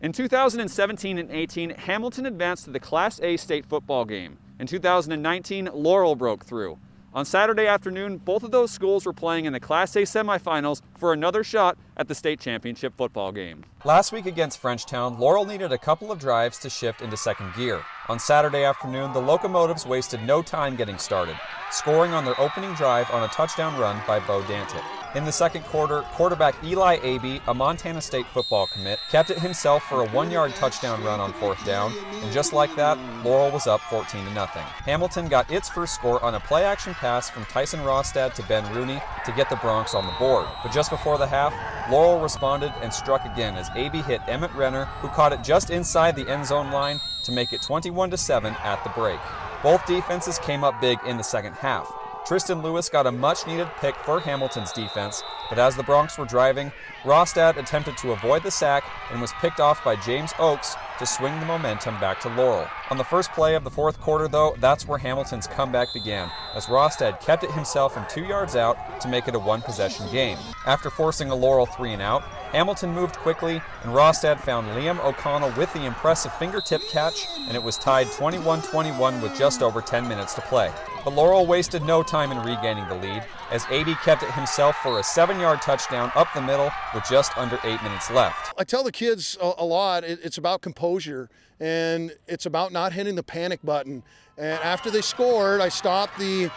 In 2017 and 18, Hamilton advanced to the Class A state football game. In 2019, Laurel broke through. On Saturday afternoon, both of those schools were playing in the Class A semifinals for another shot at the state championship football game. Last week against Frenchtown, Laurel needed a couple of drives to shift into second gear. On Saturday afternoon, the Locomotives wasted no time getting started, scoring on their opening drive on a touchdown run by Bo Dantic. In the second quarter, quarterback Eli Abey, a Montana State football commit, kept it himself for a 1-yard touchdown run on fourth down, and just like that, Laurel was up 14-0. Hamilton got its first score on a play-action pass from Tyson Rostad to Ben Rooney to get the Broncs on the board. But just before the half, Laurel responded and struck again as Abey hit EMMET Renner, who caught it just inside the end zone line to make it 21-7 at the break. Both defenses came up big in the second half. Tristan Lewis got a much-needed pick for Hamilton's defense, but as the Broncs were driving, Rostad attempted to avoid the sack and was picked off by James Oakes to swing the momentum back to Laurel. On the first play of the fourth quarter, though, that's where Hamilton's comeback began, as Rostad kept it himself from 2 yards out to make it a one-possession game. After forcing a Laurel 3-and-out, Hamilton moved quickly, and Rostad found Liam O'Connell with the impressive fingertip catch, and it was tied 21-21 with just over 10 minutes to play. But Laurel wasted no time in regaining the lead, as Abey kept it himself for a 7-yard touchdown up the middle with just under 8 minutes left. I tell the kids a lot, it's about composure, and it's about not hitting the panic button. And after they scored, I stopped the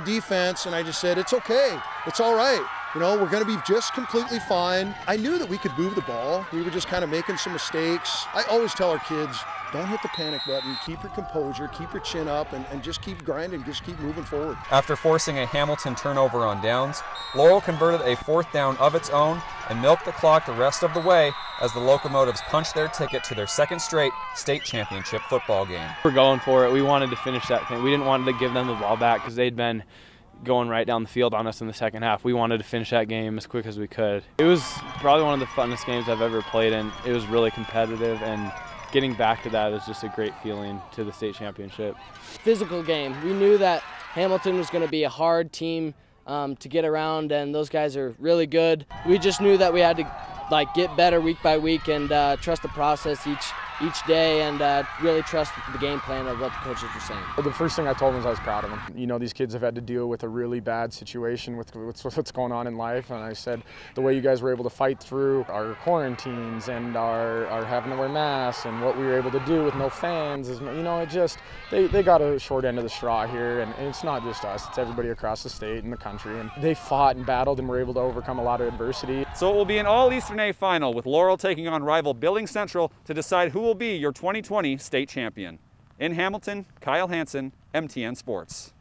defense, and I just said, it's okay, it's all right. You know, we're going to be just completely fine. I knew that we could move the ball. We were just kind of making some mistakes. I always tell our kids, don't hit the panic button, keep your composure, keep your chin up, and just keep grinding, just keep moving forward. After forcing a Hamilton turnover on downs, Laurel converted a fourth down of its own and milked the clock the rest of the way as the Locomotives punched their ticket to their second straight state championship football game. We're going for it. We wanted to finish that thing. We didn't want to give them the ball back because they'd been going right down the field on us in the second half. We wanted to finish that game as quick as we could. It was probably one of the funnest games I've ever played in. It was really competitive, and getting back to that is just a great feeling to the state championship. Physical game. We knew that Hamilton was going to be a hard team to get around, and those guys are really good. We just knew that we had to get better week by week and trust the process each day, and really trust the game plan of what the coaches were saying. The first thing I told them is I was proud of them. You know, these kids have had to deal with a really bad situation with what's going on in life, and I said the way you guys were able to fight through our quarantines and our having to wear masks and what we were able to do with no fans is, you know, it just, they got a short end of the straw here, and it's not just us, it's everybody across the state and the country, and they fought and battled and were able to overcome a lot of adversity. So it will be an all-Eastern A final, with Laurel taking on rival Billings Central to decide who will be your 2020 state champion. In Hamilton, Kyle HANSEN, MTN Sports.